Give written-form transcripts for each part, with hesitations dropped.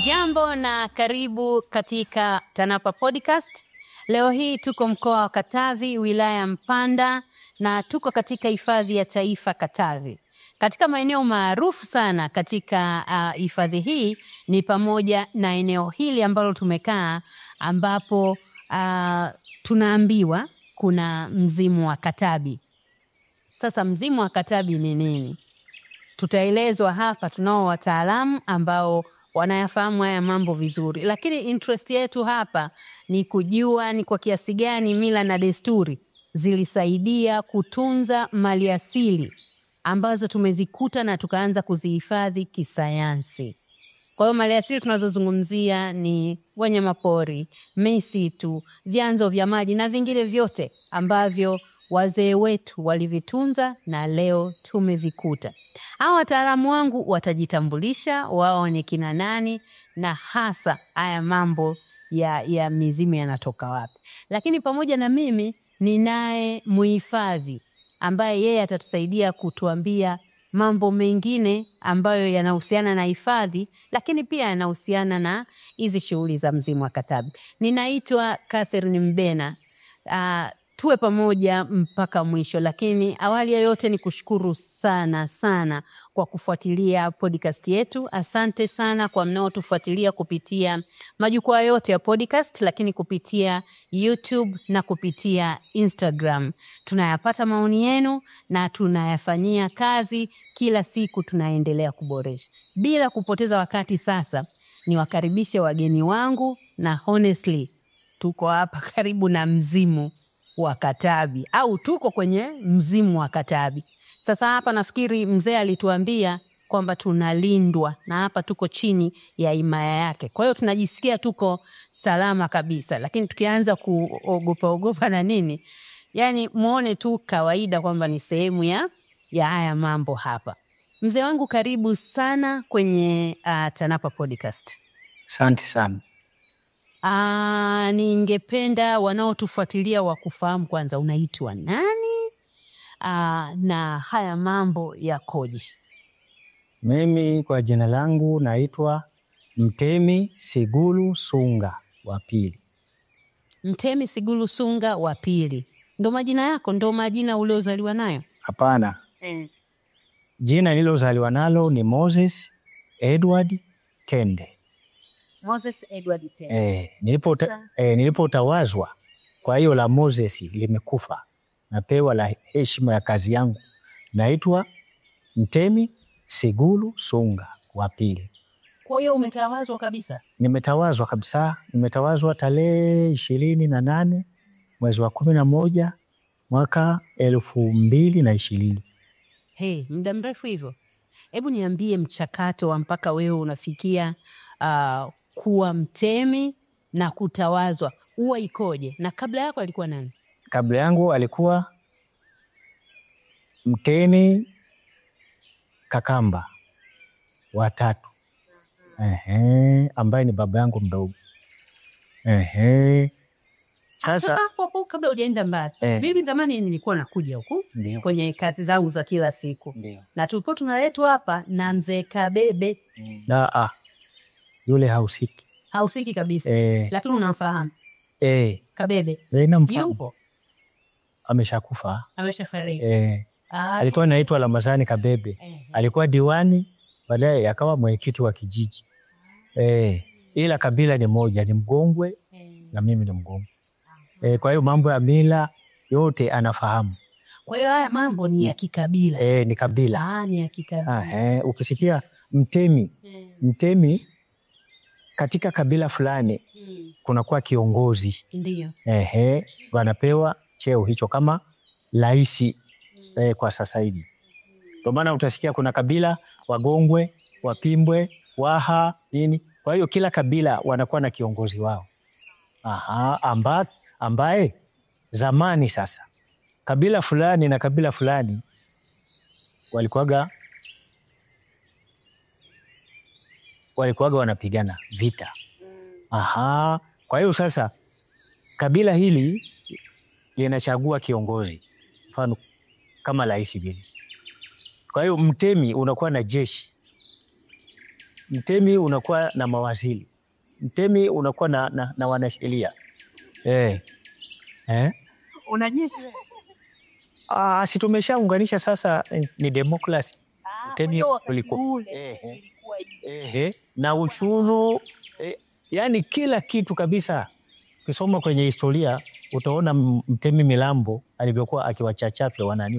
Jambo na karibu katika TANAPA Podcast. Leo hii tuko mkoa wa Katavi, wilaya Mpanda, na tuko katika hifadhi ya taifa Katavi. Katika maeneo maarufu sana katika hifadhi hii ni pamoja na eneo hili ambalo tumekaa, ambapo tunaambiwa kuna mzimu wa Katabi. Sasa mzimu wa Katabi ni nini? Tutaelezwa hapa. Tunao wataalamu ambao wanayafahamu haya mambo vizuri, lakini interest yetu hapa ni kujua ni kwa kiasi gani mila na desturi zilisaidia kutunza maliasili ambazo tumezikuta na tukaanza kuzihifadhi kisayansi. Kwa hiyo maliasili tunazozungumzia ni wanyamapori, misitu, vyanzo vya maji na vingine vyote ambavyo wazee wetu walivitunza na leo tumevikuta. Hao wataalamu wangu watajitambulisha wao ni kina nani na hasa haya mambo ya mizimu yanatoka wapi. Lakini pamoja na mimi ninaye muhifadhi ambaye yeye atatusaidia kutuambia mambo mengine ambayo yanahusiana na hifadhi, lakini pia yanahusiana na hizi shughuli za mzimu wa Katabi. Ninaitwa Catherine Mbena. Tuwe pamoja mpaka mwisho, lakini awali ya yote ni kushukuru sana kwa kufuatilia podcast yetu. Asante sana kwa mnaotufuatilia kupitia majukwaa yote ya podcast, lakini kupitia YouTube na kupitia Instagram. Tunayapata maoni yenu na tunayafanyia kazi kila siku, tunaendelea kuboresha. Bila kupoteza wakati sasa niwakaribishe wageni wangu, na honestly tuko hapa karibu na mzimu wa Katabi, au tuko kwenye mzimu wa Katabi. Sasa hapa nafikiri mzee alituambia kwamba tunalindwa na hapa tuko chini ya himaya yake. Kwa hiyo tunajisikia tuko salama kabisa, lakini tukianza kuogopa na nini, yani muone tu kawaida kwamba ni sehemu ya haya mambo hapa. Mzee wangu karibu sana kwenye TANAPA Podcast. Asante sana. Ningependa wanaotufuatilia wakufahamu kwanza unaitwa nani na haya mambo yakoje? Mimi kwa jina langu naitwa Mtemi Sigulu Sunga wa Pili. Mtemi Sigulu Sunga wa Pili. Ndo majina yako? Ndo majina uliozaliwa nayo? Hapana. Jina nililozaliwa nalo ni Moses Edward Kende. Moses Edward Kende. Nilipotawazwa, kwa hiyo la Moses limekufa. Napewa la heshima ya kazi yangu. Naitwa Mtemi Sigulu Sunga wa Pili. Kwa hiyo umetawazwa kabisa? Nimetawazwa kabisa. Nimetawazwa tarehe 28 mwezi wa 11 mwaka 2020. Muda mrefu hivyo. Hebu niambie mchakato wa mpaka wewe unafikia kuwa mtemi na kutawazwa huwa ikoje? Na kabla yako alikuwa nani? Kabla yangu alikuwa Mtemi Kakamba watatu. Ambaye ni baba yangu mdogo. Sasa hapo kabla hujaenda mbali, mimi zamani nilikuwa nakuja huku kwenye kazi zangu za kila siku. Na tulikuwa tunaletwa hapa na mzee Kabebe. Yule hausiki kabisa. Lakini unamfahamu? Kabebe. Yupo? Ameshakufa. Ameshafariki. Alikuwa anaitwa Ramazani Kabebe. Alikuwa diwani, baadaye akawa mwenyekiti wa kijiji. Ila kabila ni moja, ni Mgongwe na mimi ni Mgongwe. Kwa hiyo mambo ya mila yote anafahamu. Kwa hiyo haya mambo ni ya kikabila. Ni kabila. Ni ya kikabila. Ukisikia mtemi katika kabila fulani kunakuwa kiongozi. Ndio. Wanapewa cheo hicho kama rais kwa sasa hivi. Kwa maana utasikia kuna kabila Wagongwe, Wapimbwe, Waha, nini. Kwa hiyo kila kabila wanakuwa na kiongozi wao. Ambaye zamani sasa kabila fulani na kabila fulani walikuwaga wanapigana vita. Kwa hiyo sasa kabila hili linachagua kiongozi, mfano kama rais vile. Kwa hiyo mtemi unakuwa na jeshi mtemi unakuwa na mawaziri, mtemi unakuwa na wanasheria. Unajisi si tumeshaunganisha sasa, ni demokrasi. Mtemi ulikuwa na ushuru, yani kila kitu kabisa. Ukisoma kwenye historia utaona mtemi Milambo alivyokuwa akiwachachafya wanani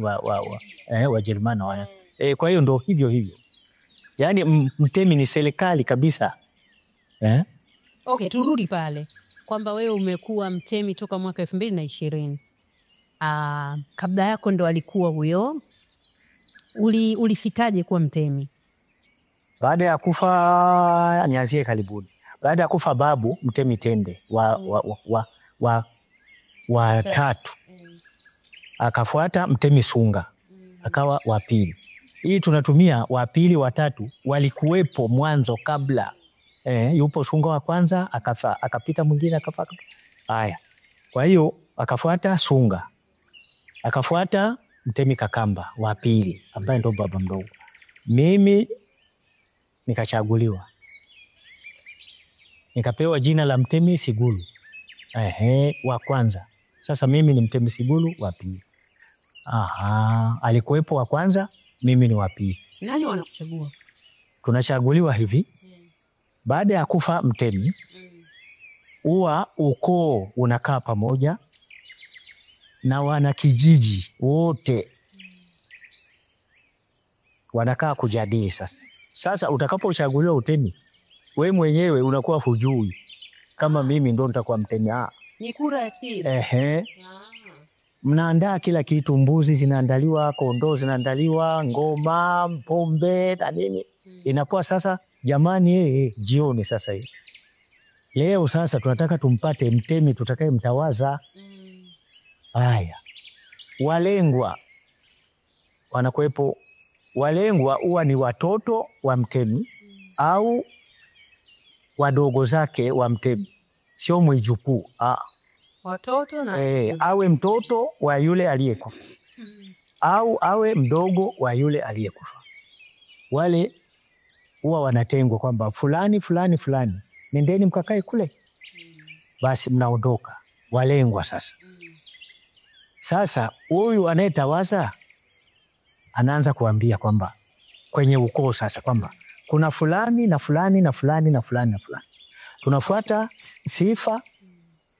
wa Jerumani wana. Kwa hiyo ndo hivyo. Yani mtemi ni serikali kabisa. Okay, turudi pale kwamba wewe umekuwa mtemi toka mwaka 2020. Kabla yako ndo alikuwa huyo. Ulifikaje kuwa mtemi? Baada ya kufa, nianzie karibuni. Baada ya kufa babu mtemi Tende wa tatu, akafuata mtemi Sunga akawa wa pili. Hii tunatumia wa pili, wa tatu walikuwepo mwanzo kabla. Yupo Sunga wa kwanza akafa, akapita mwingine akafa. Haya. Kwa hiyo akafuata Sunga. Akafuata mtemi Kakamba wa pili ambaye ndo baba mdogo. Mimi nikachaguliwa. Nikapewa jina la mtemi Sigulu. Wa kwanza. Sasa mimi ni mtemi Sigulu wa pili. Alikuwepo wa kwanza, mimi ni wa pili. Nani wanakuchagua? Tunachaguliwa hivi. Baada ya kufa mtemi, huwa ukoo unakaa pamoja na wana kijiji wote wanakaa kujadili sasa. Sasa utakapochaguliwa utemi, we mwenyewe unakuwa hujui kama mimi ndo nitakuwa mtemi. Ni kura ya siri. Mnaandaa kila kitu, mbuzi zinaandaliwa, kondoo zinaandaliwa, ngoma, pombe na nini. Inakuwa sasa jamani, jioni sasa hii. Leo sasa tunataka tumpate mtemi tutakaye mtawaza. Haya. Walengwa wanakuwepo. Walengwa huwa ni watoto wa mtemi au wadogo zake wa mtemi, sio mwijukuu. Watoto na awe mtoto wa yule aliyekufa au awe mdogo wa yule aliyekufa. Wale huwa wanatengwa kwamba fulani fulani fulani, nendeni mkakae kule. Basi mnaondoka. Walengwa sasa. Sasa huyu anayetawaza anaanza kuambia kwamba kwenye ukoo sasa kwamba kuna fulani na fulani na fulani na fulani na fulani. Tunafuata sifa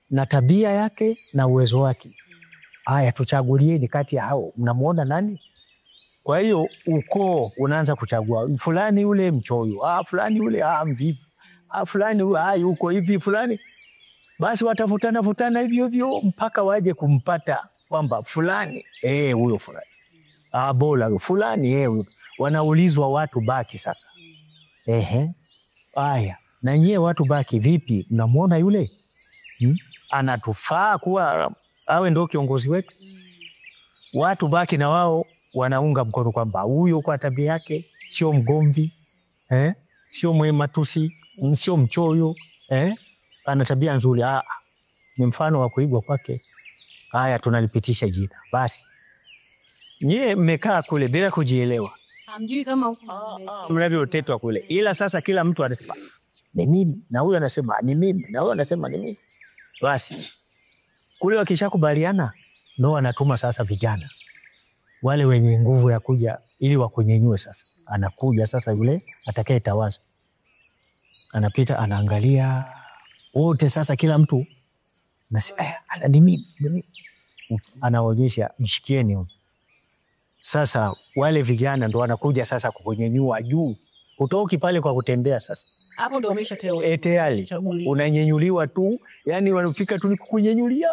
na tabia yake na uwezo wake. Haya, tuchagulieni kati ya hao, mnamuona nani? Kwa hiyo ukoo unaanza kuchagua fulani yule mchoyo, fulani yule mvivu, fulani yuko hivi fulani. Basi watafutana hivyo mpaka waje kumpata kwamba fulani huyo fulani. Bora fulani huyo. Wanaulizwa watu baki sasa. Haya, na nyie watu baki vipi? Mnamuona yule? Anatufaa kuwa awe ndo kiongozi wetu? Watu baki na wao wanaunga mkono kwamba huyo kwa tabia yake sio mgomvi, sio matusi, sio mchoyo, ana tabia nzuri, ni mfano wa kuigwa kwake. Haya, tunalipitisha jina. Basi nyie mmekaa kule bila kujielewa, hamjui kama mnavyotetwa kule, ila sasa kila mtu anasema ni mimi, na huyo anasema ni mimi, na huyo anasema ni mimi. Basi kule wakishakubaliana ndo wanatuma sasa vijana wale wenye nguvu ya kuja ili wakunyenyue. Sasa anakuja sasa yule atakaye tawaza, anapita anaangalia wote. Sasa kila mtu ni mimi, anaonyesha mshikieni. Sasa wale vijana ndo wanakuja sasa kukunyenyua juu. Utoki pale kwa kutembea sasa. Hapo ndo umeshatewa. Tayari unanyenyuliwa tu, yani wanafika tu kukunyenyulia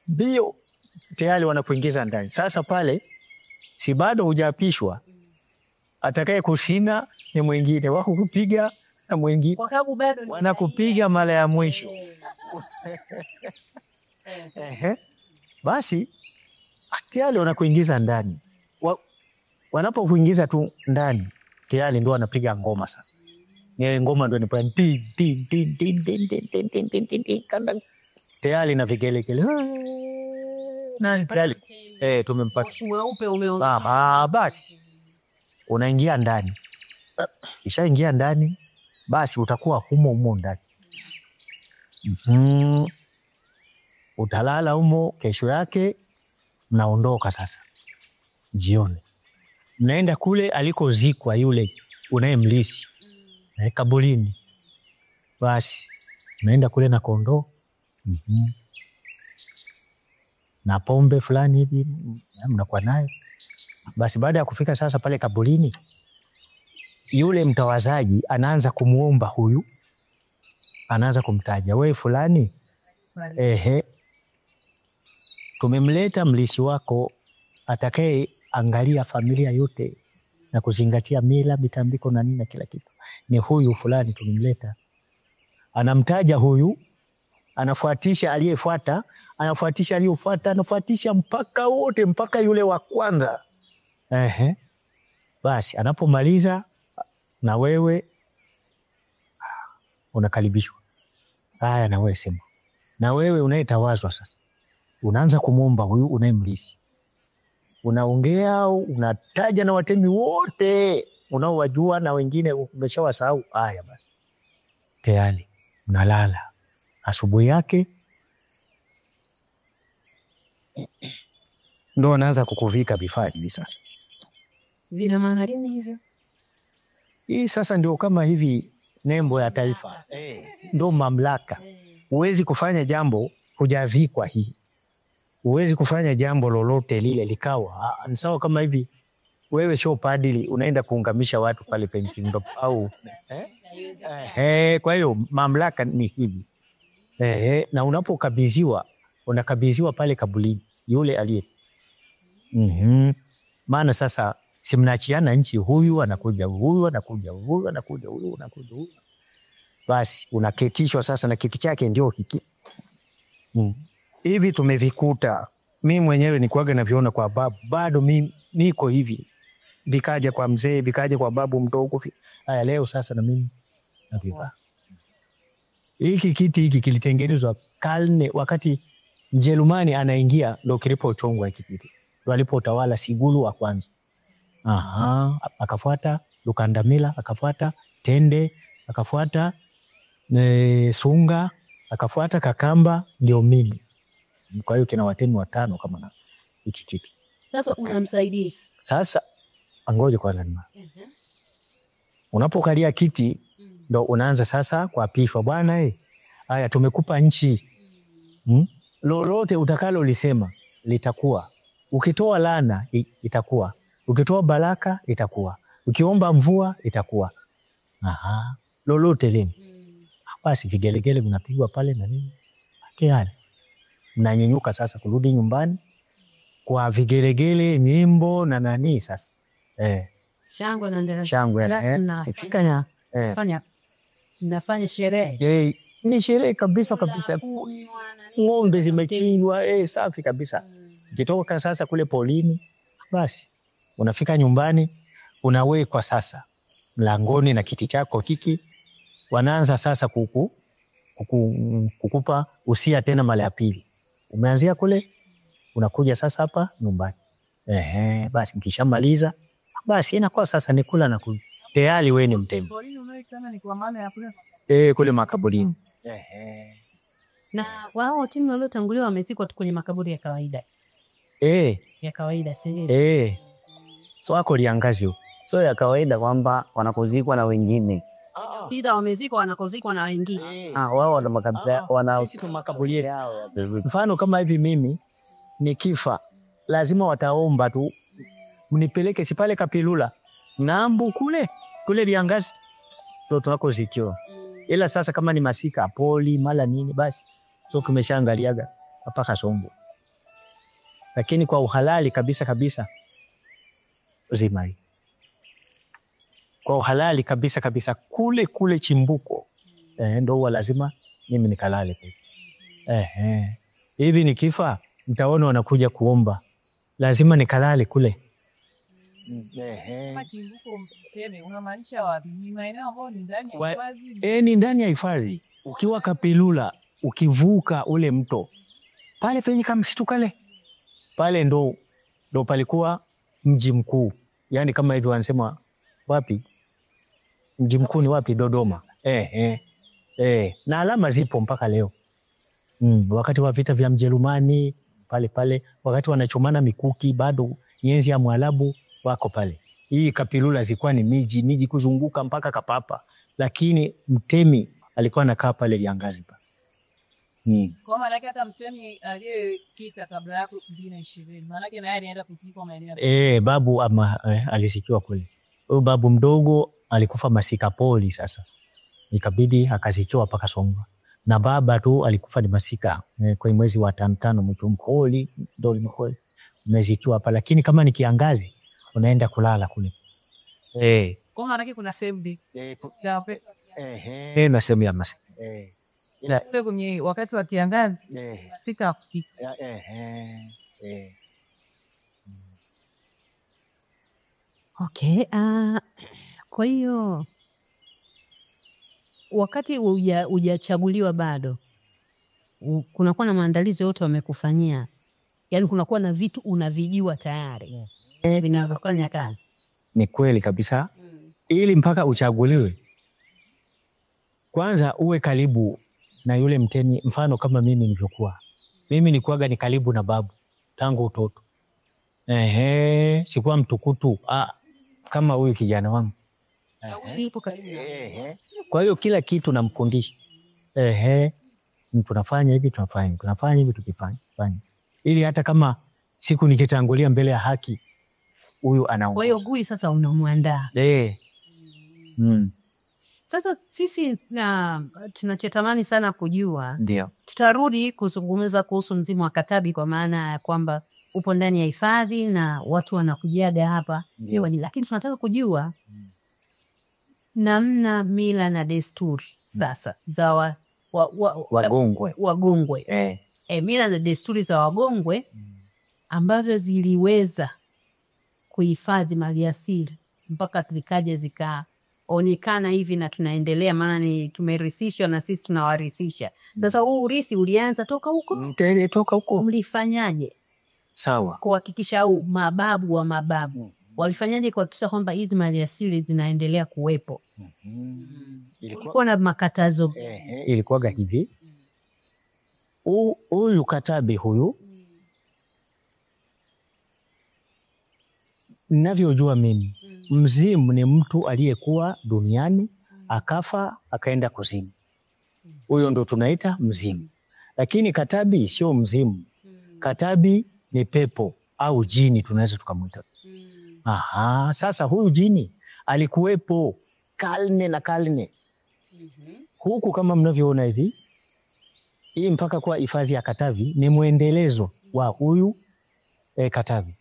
bio, tayari wanakuingiza ndani. Sasa pale si bado hujapishwa, atakaye kushina ni mwingine, wako kupiga na mwingine, kwa sababu bado wanakupiga mara ya mwisho. Basi tayari wanakuingiza ndani. Wanapokuingiza tu ndani tayari ndio wanapiga ngoma sasa. Ni ngoma ndio inapiga tin tin tin tin tin tin tin tin tin tin kanda. Tayari na vigelegele. Na tayari tumempata. Mweupe umeondoka. Basi unaingia ndani. Ishaingia ndani, basi utakuwa humo ndani. Utalala humo, kesho yake mnaondoka sasa. Jioni mnaenda kule alikozikwa yule unayemlisi kaburini. Basi mnaenda kule na kondoo na pombe fulani hivi mnakuwa nayo. Basi baada ya kufika sasa pale kaburini, yule mtawazaji anaanza kumuomba huyu, anaanza kumtaja, wewe fulani, tumemleta mlisi wako atakaye angalia familia yote na kuzingatia mila, mitambiko na nini na kila kitu. Ni huyu fulani tumemleta. Anamtaja huyu, anafuatisha aliyefuata, anafuatisha aliyofuata, anafuatisha mpaka wote, mpaka yule wa kwanza. Basi anapomaliza, na wewe unakaribishwa. Haya, na wewe sema. Na wewe unayetawazwa sasa, unaanza kumuomba huyu unayemlisi. Unaongea, unataja na watemi wote unaowajua na wengine umeshawasahau. Haya basi, tayari mnalala. Asubuhi yake ndo anaanza kukuvika vifaa hivi sasa. Vina maana gani hivyo? Hii sasa ndio kama hivi nembo ya taifa. Ndo mamlaka. Huwezi kufanya jambo hujavikwa hii. Huwezi kufanya jambo lolote lile likawa. Ni sawa kama hivi wewe sio padri unaenda kuungamisha watu pale penkindo au kwa hiyo mamlaka ni hivi. Na unapokabidhiwa, unakabidhiwa pale kabulini yule aliye. Maana sasa si mnaachiana nchi, huyu anakuja, huyu anakuja, huyu anakuja, huyu anakuja, huyu. Basi unaketishwa sasa, na kiti chake ndio hiki. Hivi tumevikuta. Mimi mwenyewe nikuaga na viona kwa babu, bado mimi niko hivi. Vikaja kwa mzee, vikaja kwa babu mdogo. Haya leo sasa na mimi naviva. Hiki kiti hiki kilitengenezwa karne wakati Mjerumani anaingia, ndo kilipochongwa hiki kiti. Ndo alipotawala Sigulu wa kwanza. Akafuata Lukandamila, akafuata Tende, akafuata Sunga, akafuata Kakamba, ndio mimi. Kwa hiyo kina watemi 5 kama na hiki kiti. Sasa unamsaidia. Sasa angoje kwa nani? Unapokalia kiti ndo unaanza sasa kuapishwa. Bwana haya tumekupa nchi. Lolote utakalo lisema litakuwa. Ukitoa laana itakuwa. Ukitoa baraka itakuwa. Ukiomba mvua itakuwa. Lolote lini. Basi vigelegele vinapigwa pale na nini. Tayari. Mnanyanyuka sasa kurudi nyumbani kwa vigelegele, nyimbo na nani sasa. Shangwe na nderemo. Shangwe Nafanya nafanya sherehe. Ni sherehe kabisa kabisa. Ng'ombe zimechinjwa, safi kabisa. Ukitoka sasa kule polini, basi unafika nyumbani, unawekwa sasa mlangoni na kiti chako hiki. Wanaanza sasa kukupa usia tena mara ya pili. Umeanzia kule, unakuja sasa hapa nyumbani. Basi mkishamaliza, basi inakuwa sasa ni kula na kunywa. Tayari wewe ni mtemi. Polini unaoitana ni kwa maana ya kule. Kule makaburini. Na wao timu waliotangulia wamezikwa kwenye makaburi ya kawaida. Ya kawaida si. So wako liangazio. So ya kawaida kwamba wanakozikwa na wengine. Pida wamezikwa wanakozikwa na wengine. Wao wana makabila, wana makaburi yao. Mfano kama hivi mimi nikifa, lazima wataomba tu mnipeleke si pale Kapilula. Nambu kule liangazi ndo tunakozikiwa. Ila sasa kama ni Masika, Poli, mala nini basi so kumeshaangaliaga hapa Kasongo. Lakini kwa uhalali kabisa Zimai. Kwa uhalali kabisa kule chimbuko. Ndo lazima mimi nikalale kule. Hivi nikifa mtaona wanakuja kuomba. Lazima nikalale kule. Chimbuko mpene unamaanisha wapi? Ni maeneo ambayo ni ndani ya hifadhi. Ni ndani ya hifadhi. Ukiwa Kapilula, ukivuka ule mto. Pale penye kama msitu kale. Pale ndo palikuwa mji mkuu. Yaani kama hivyo wanasema wapi? Mji mkuu ni wapi? Dodoma. Na alama zipo mpaka leo. Wakati wa vita vya Mjerumani pale, wakati wanachomana mikuki, bado nyenzi ya Mwarabu wako pale. Hii Kapilula zilikuwa ni miji kuzunguka mpaka Kapapa, lakini Mtemi alikuwa anakaa pale Liangazi pa. Kwa maana hata Mtemi aliyekita kabla yako 2020, maana yake naye alienda kupikwa maeneo. Babu alisikiwa kule. Huyo babu mdogo alikufa Masikapoli sasa. Ikabidi akazikiwa paka Songwa. Na baba tu alikufa ni Masika kwa mwezi wa 5 mtu mkoli ndoli mkoli. Umezikiwa hapa, lakini kama ni kiangazi unaenda kulala kule. Kwa maana yake kuna sehemu na sehemu ya Masika. Ila kwenye wakati wa kiangazi fika Okay, kwa hiyo wakati hujachaguliwa bado kunakuwa na maandalizi yote wamekufanyia, yaani kunakuwa na vitu unavijua tayari vinafanya kazi. Ni kweli kabisa. Ili mpaka uchaguliwe kwanza uwe karibu na yule mtemi. Mfano kama mimi nilivyokuwa, mimi nilikuwaga ni karibu na babu tangu utoto. Sikuwa mtukutu kama huyu kijana wangu. Kwa hiyo kila kitu namkundisha. Tunafanya hivi, tunafanya hivi, tukifanya ili hata kama siku nikitangulia mbele ya haki huyu anaona. Kwa hiyo Gui sasa unamwandaa. Sasa sisi tunachotamani sana kujua, ndio tutarudi kuzungumza kuhusu mzimu wa Katabi, kwa maana ya kwamba upo ndani ya hifadhi na watu wanakujaga hapa, lakini tunataka kujua namna mila na desturi sasa za Wagongwe. Mila na desturi za Wagongwe ambazo ziliweza kuhifadhi maliasili mpaka zikaja zikaonekana hivi na tunaendelea, maana ni tumerisishwa na sisi tunawarisisha. Sasa huu urisi ulianza toka huko. Mlifanyaje? Sawa. Kuhakikisha au mababu wa mababu walifanyaje kuhakikisha kwamba hizi maliasili zinaendelea kuwepo? Ilikuwa na makatazo. Ilikuwaga hivi. Huyu Katabi huyu, ninavyojua mimi, mzimu ni mtu aliyekuwa duniani akafa akaenda kuzimu. Huyo ndo tunaita mzimu. Lakini Katabi sio mzimu. Katabi ni pepo au jini, tunaweza tukamuita. Sasa huyu jini alikuwepo karne na karne. Huku kama mnavyoona hivi, hii mpaka kwa hifadhi ya Katavi ni muendelezo wa huyu Katavi.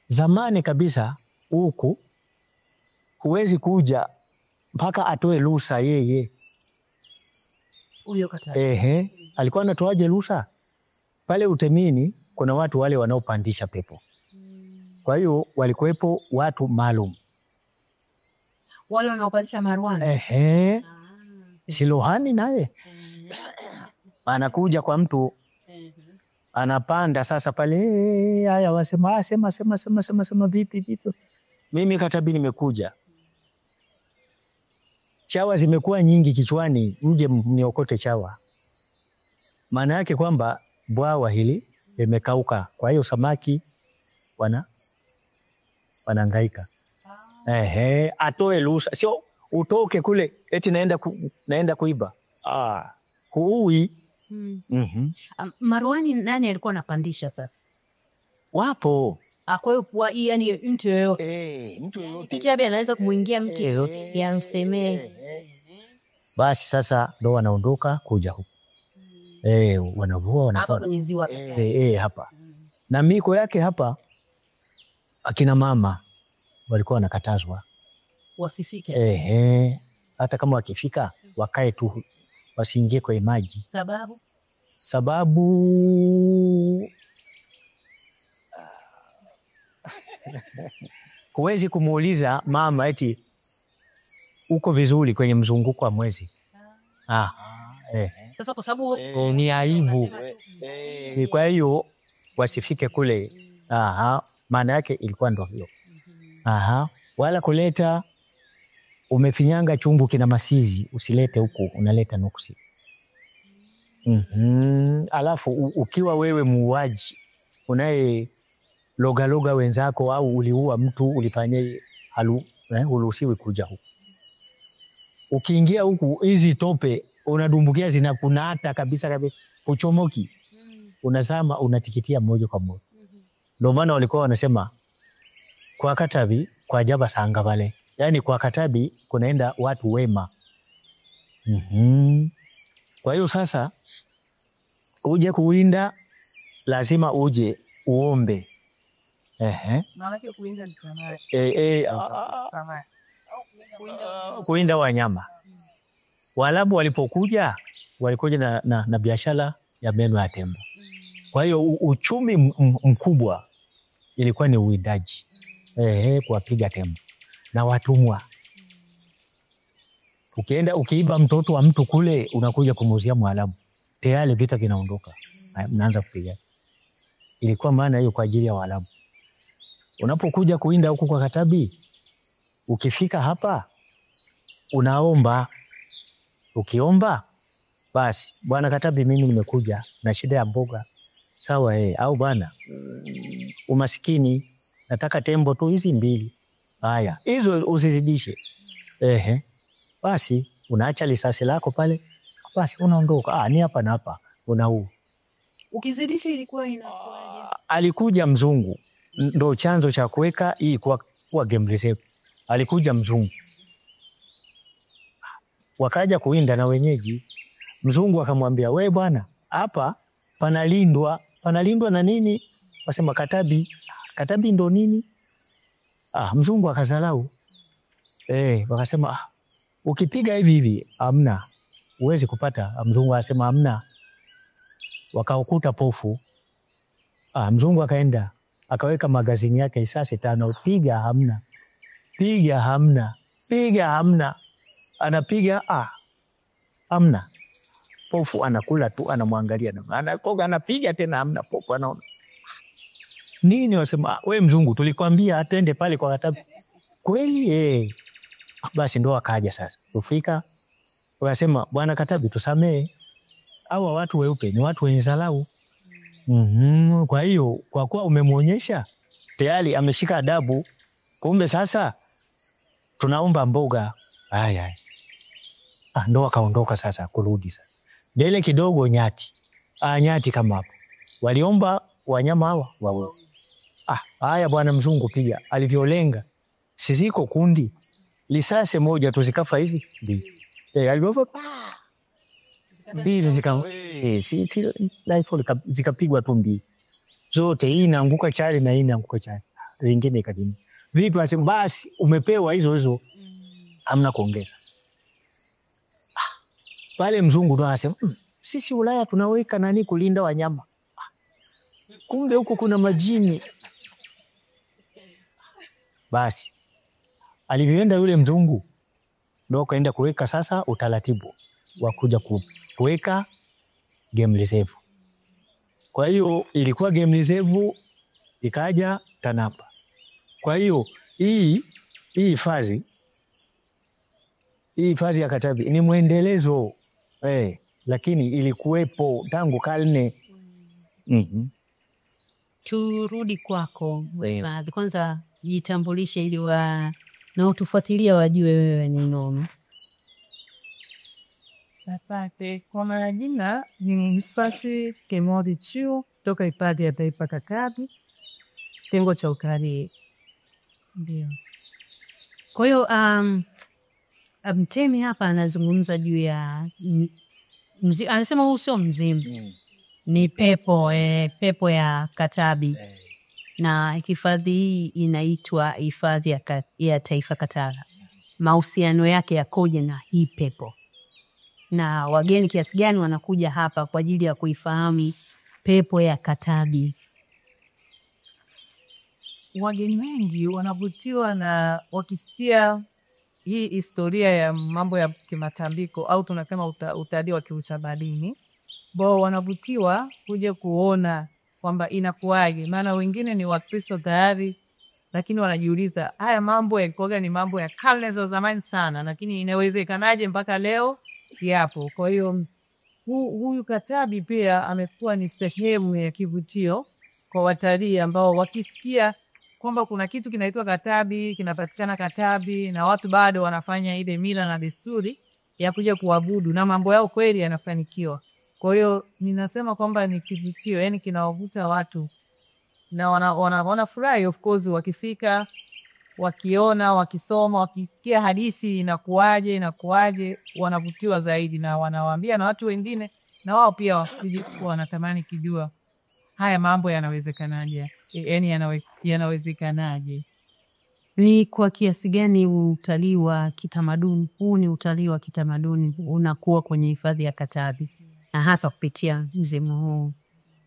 Zamani kabisa huku huwezi kuja mpaka atoe ruhusa yeye. Huyo Katavi. Alikuwa anatoaje ruhusa? Pale utemini kuna watu wale wanaopandisha pepo. Kwa hiyo walikuwepo watu maalum. Wale wanaopandisha maruani. Silohani naye anakuja kwa mtu anapanda sasa pale, haya wasema sema vipi. Mimi Katabi nimekuja, chawa zimekuwa nyingi kichwani, mje mniokote chawa. Maana yake kwamba bwawa hili limekauka, kwa hiyo samaki wanahangaika. Atoe ruhusa, sio utoke kule eti naenda kuiba. Huui. Maruani nani alikuwa anapandisha sasa? Wapo. Kwa hiyo yani mtu yoyote. Mtu yoyote. Kitabi anaweza kumuingia mtu yoyote, yamsemee. Basi sasa ndo wanaondoka kuja huku. Wanavua wanafanya. Hapa. Na miko yake hapa akina mama walikuwa wanakatazwa wasifike. Hata kama wakifika wakae tu, wasiingie kwa maji. Sababu huwezi kumuuliza mama eti uko vizuri kwenye mzunguko wa mwezi. Sasa kwa sababu ni aibu. Kwa hiyo wasifike kule. Maana yake ilikuwa ndo hiyo. Wala kuleta umefinyanga chungu kina masizi, usilete huku, unaleta nuksi. Alafu ukiwa wewe muuaji, unaye loga wenzako au uliua mtu, ulifanya uruhusiwi kuja huku. Ukiingia huku hizi tope unadumbukia, zinakunata kabisa, uchomoki. Unazama, unatikitia moja kwa moja. Ndio maana walikuwa wanasema kwa Katabi kwa jaba sanga wale. Yaani kwa Katabi kunaenda watu wema. Kwa hiyo sasa uje kuwinda lazima uje uombe. Maana kuwinda ni sanaa. Sanaa. Kuwinda wanyama. Waarabu walipokuja walikuja na biashara ya meno ya tembo. Kwa hiyo uchumi mkubwa ilikuwa ni uwindaji. Kuwapiga tembo na watumwa. Ukiiba mtoto wa mtu kule, unakuja kumuuzia Mwarabu, tayari vita vinaondoka, mnaanza kupiga. Ilikuwa maana hiyo kwa ajili ya Waarabu. Unapokuja kuwinda huku kwa Katabi, ukifika hapa unaomba. Ukiomba, basi bwana Katabi, mimi nimekuja na shida ya mboga. Sawa, au bwana umasikini, nataka tembo tu hizi 2. Haya, hizo usizidishe. Basi unaacha lisasi lako pale, basi unaondoka. Ni hapa na hapa unau. Ukizidisha ilikuwa inakuaje? Alikuja mzungu, ndo chanzo cha kuweka hii kwa game reserve. Alikuja mzungu, wakaja kuwinda na wenyeji. Mzungu akamwambia, we bwana, hapa panalindwa na nini? Wasema Katabi. Katabi ndo nini? Mzungu akazalau. Wakasema ukipiga hivi hamna, uwezi kupata. Mzungu asema hamna. Wakaukuta pofu. Mzungu akaenda akaweka magazini yake risasi 5, piga hamna. Piga hamna. Piga hamna. Anapiga hamna. Pofu anakula tu, anamwangalia na anakoga, anapiga tena hamna. Pofu anaona nini? Wasema we mzungu, tulikwambia atende pale kwa Katabi. Kweli basi ndo akaja sasa. Kufika wakasema, bwana Katabi tusamee, hawa watu weupe ni watu wenye dharau. Kwa hiyo kwa kuwa umemuonyesha tayari ameshika adabu, kumbe sasa tunaomba mboga. Haya. Ndo akaondoka sasa kurudi sasa. Dele kidogo nyati. Nyati kama hapo. Waliomba wanyama hawa wao. Haya bwana mzungu piga. Alivyolenga siziko kundi. Lisase moja tu zikafa hizi 2. Alivyofa mbili zikapigwa tu 2. Zote hii inaanguka chali na hii inaanguka chali. Zingine ikadini. Vipi wasema basi umepewa hizo. Hamna kuongeza. Pale mzungu ndo anasema, sisi Ulaya tunaweka nani kulinda wanyama. Kumbe huko kuna majini. Basi alivyoenda yule mzungu ndo kaenda kuweka sasa utaratibu wa kuja kuweka game reserve. Kwa hiyo ilikuwa game reserve, ikaja Tanapa. Kwa hiyo hii hifadhi ya Katabi ni muendelezo, lakini ilikuwepo tangu karne. Turudi kwako. Kwanza jitambulishe ili na utufuatilia wajue wewe ni nani. Asante. Kwa majina ni Msasi Kemodi Chiu, toka hifadhi ya taifa Katabi, kitengo cha utalii. Ndio. Kwa hiyo Mtemi hapa anazungumza juu ya anasema huu sio mzimu. Ni pepo ya Katabi. Na hifadhi hii inaitwa hifadhi ya taifa Katabi. Mahusiano yake yakoje na hii pepo? Na wageni kiasi gani wanakuja hapa kwa ajili ya kuifahamu pepo ya Katabi? Wageni wengi wanavutiwa na wakisikia hii historia ya mambo ya kimatambiko au tunasema utalii wa kiutamaduni. Bao wanavutiwa kuja kuona kwamba inakuaje, maana wengine ni Wakristo tayari lakini wanajiuliza haya mambo yalikuwa ni mambo ya karne za zamani sana, lakini inawezekanaje mpaka leo yapo. Kwa hiyo huyu Katabi pia amekuwa ni sehemu ya kivutio kwa watalii ambao wakisikia kwamba kuna kitu kinaitwa Katabi, kinapatikana Katabi, na watu bado wanafanya ile mila na desturi ya kuja kuabudu na mambo yao kweli yanafanikiwa. Kwa hiyo ninasema kwamba ni kivutio, yani kinawavuta watu na wanafurahi of course wakifika, wakiona, wakisoma, wakisikia hadithi inakuaje, wanavutiwa zaidi na wanawaambia na watu wengine, na wao pia wanatamani kujua haya mambo yanawezekanaje, yani yanawezekanaje. Ni kwa kiasi gani utalii wa kitamaduni, huu ni utalii wa kitamaduni unakuwa kwenye hifadhi ya Katabi, na hasa kupitia mzimu huu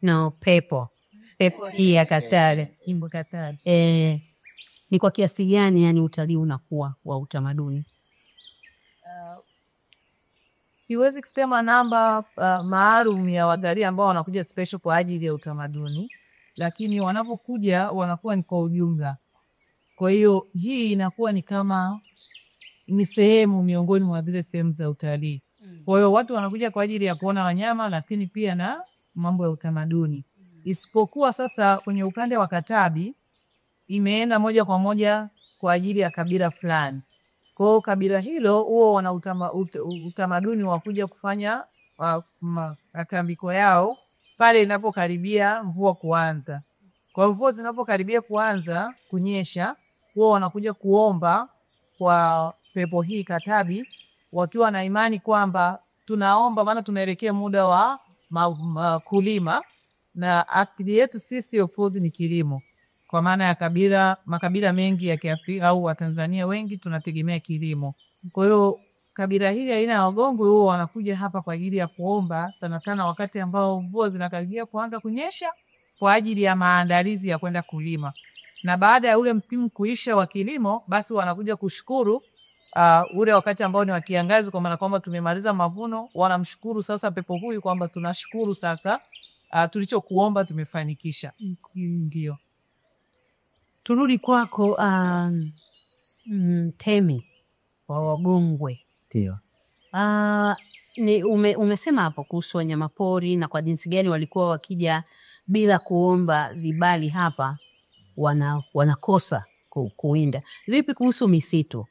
na pepo hii ya Katabi, Imbo Katabi. Ni kwa kiasi gani yani utalii unakuwa wa utamaduni? Siwezi kusema namba maalum ya watalii ambao wanakuja special kwa ajili ya utamaduni, lakini wanapokuja wanakuwa ni kwa ujumla. Kwa hiyo hii inakuwa ni kama ni sehemu miongoni mwa zile sehemu za utalii. Kwa hiyo watu wanakuja kwa ajili ya kuona wanyama, lakini pia na mambo ya utamaduni. Isipokuwa sasa kwenye upande wa Katabi imeenda moja kwa moja kwa ajili ya kabila fulani. Kwa hiyo kabila hilo huo wana utamaduni wa kuja kufanya matambiko yao pale inapokaribia mvua kuanza. Kwa mvua zinapokaribia kuanza kunyesha, huo wanakuja kuomba kwa pepo hii Katabi, wakiwa na imani kwamba tunaomba maana tunaelekea muda wa kulima, na asili yetu sisi of course ni kilimo. Kwa maana ya makabila mengi ya Kiafrika au Watanzania wengi tunategemea kilimo. Kwa hiyo kabila hili aina ya Wagongwe huo wanakuja hapa kwa ajili ya kuomba sana wakati ambao mvua zinakaribia kuanza kunyesha, kwa ajili ya maandalizi ya kwenda kulima. Na baada ya ule msimu kuisha wa kilimo, basi wanakuja kushukuru ule wakati ambao ni wa kiangazi, kwa maana kwamba tumemaliza mavuno. Wanamshukuru sasa pepo huyu kwamba tunashukuru sasa tulichokuomba tumefanikisha. Ndio. Turudi kwako Temi wa Wagongwe. Ndio. Umesema hapo kuhusu wanyamapori na kwa jinsi gani walikuwa wakija bila kuomba vibali hapa wanakosa kuwinda. Vipi kuhusu misitu?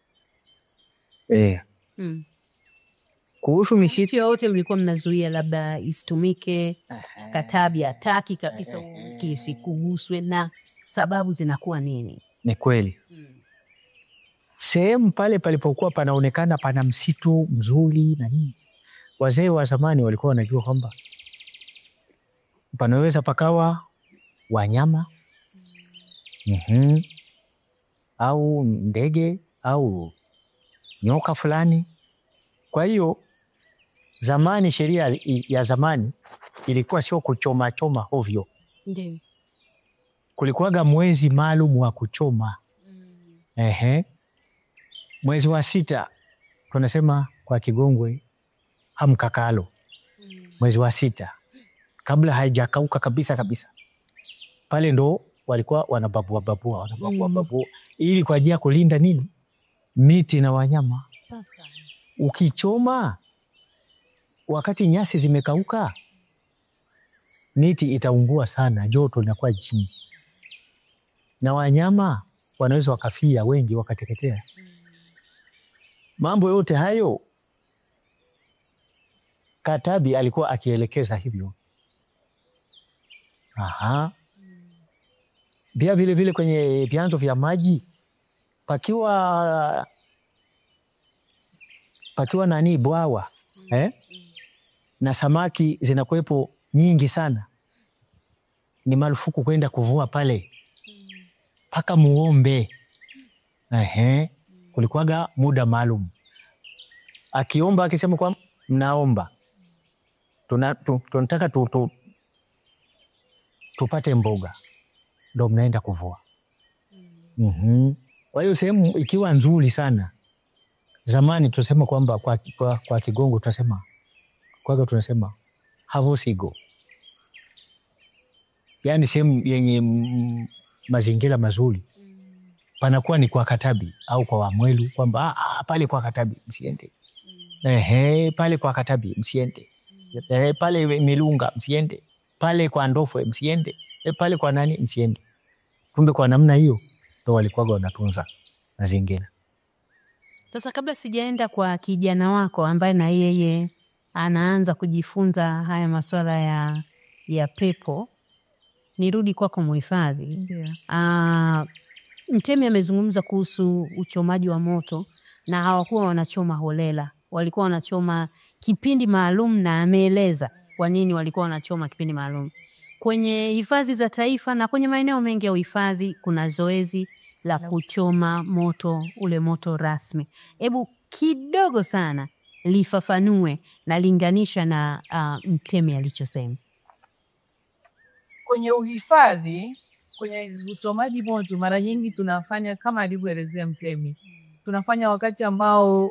Kuhusu misitu yote mlikuwa mnazuia labda isitumike, Katabi hataki kabisa kisiguswe, na sababu zinakuwa nini? Ni kweli. Sehemu pale palipokuwa panaonekana pana msitu mzuri na nini, wazee wa zamani walikuwa wanajua kwamba panaweza pakawa wanyama au ndege au nyoka fulani. Kwa hiyo zamani, sheria ya zamani ilikuwa sio kuchoma hovyo. Ndio. Kulikuwaga mwezi maalum wa kuchoma. Mwezi wa 6 tunasema kwa Kigongwe hamkakalo. Mwezi wa 6 kabla haijakauka kabisa pale ndo walikuwa wanababua ili kwa ajili ya kulinda nini, miti na wanyama. Ukichoma wakati nyasi zimekauka, miti itaungua sana, joto linakuwa chini, na wanyama wanaweza wakafia wengi, wakateketea. Mambo yote hayo Katabi alikuwa akielekeza hivyo. Pia vile vile kwenye vyanzo vya maji pakiwa nani bwawa na samaki zinakuwepo nyingi sana, ni marufuku kwenda kuvua pale paka muombe. Kulikuwaga muda maalum, akiomba akisema kwa mnaomba tunataka tupate mboga, ndo mnaenda kuvua. Kwa hiyo sehemu ikiwa nzuri sana zamani, tunasema kwamba kwa Kigongo tunasema havosigo, yani sehemu yenye mazingira mazuri panakuwa ni kwa Katabi au kwa Wamwelu kwamba pale kwa Katabi msiende. Pale kwa Katabi msiende. Pale Milunga msiende. Pale kwa Ndofwe msiende. Pale kwa nani msiende. Kumbe kwa namna hiyo ndo walikuwa wanatunza mazingira. Sasa kabla sijaenda kwa kijana wako ambaye na yeye anaanza kujifunza haya masuala ya pepo, nirudi kwako mhifadhi. Mtemi amezungumza kuhusu uchomaji wa moto na hawakuwa wanachoma holela. Walikuwa wanachoma kipindi maalum na ameeleza kwa nini walikuwa wanachoma kipindi maalum. Kwenye hifadhi za taifa na kwenye maeneo mengi ya uhifadhi kuna zoezi la kuchoma moto, ule moto rasmi. Hebu kidogo sana lifafanue na linganisha na Mtemi alichosema. Kwenye uhifadhi, kwenye uchomaji moto mara nyingi tunafanya kama alivyoelezea Mtemi. Tunafanya wakati ambao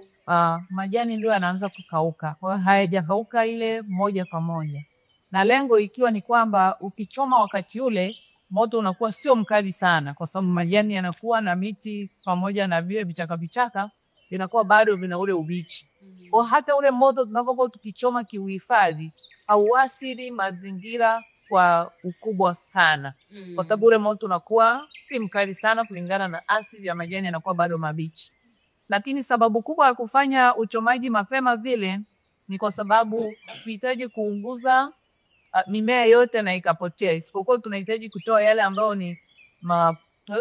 majani ndio yanaanza kukauka. Kwa hiyo hayajakauka ile moja kwa moja. Na lengo ikiwa ni kwamba ukichoma wakati ule moto unakuwa sio mkali sana kwa sababu majani yanakuwa na miti pamoja na vile vichaka vinakuwa bado vina ule ubichi. Kwa hata ule moto tunapokuwa tukichoma kiuhifadhi hauathiri mazingira kwa ukubwa sana. Kwa sababu ule moto unakuwa si mkali sana kulingana na asili ya majani yanakuwa bado mabichi. Lakini sababu kubwa ya kufanya uchomaji mapema vile ni kwa sababu tunahitaji kuunguza mimea yote na ikapotea. Isipokuwa tunahitaji kutoa yale ambayo ni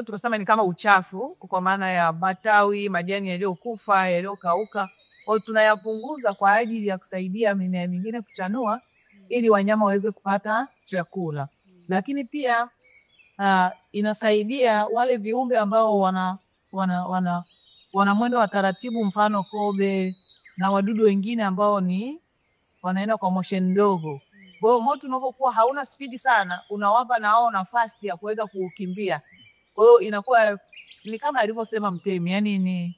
tunasema ni kama uchafu kwa maana ya matawi, majani yaliyokufa, yaliyokauka. Kwa tunayapunguza kwa ajili ya kusaidia mimea mingine kuchanua ili wanyama waweze kupata chakula. Lakini pia inasaidia wale viumbe ambao wana mwendo wa taratibu, mfano kobe na wadudu wengine ambao ni wanaenda kwa motion ndogo. Kwa hiyo moto unapokuwa hauna spidi sana, unawapa na wao nafasi ya kuweza kukimbia. Kwa hiyo inakuwa ni kama alivyosema Mtemi, yani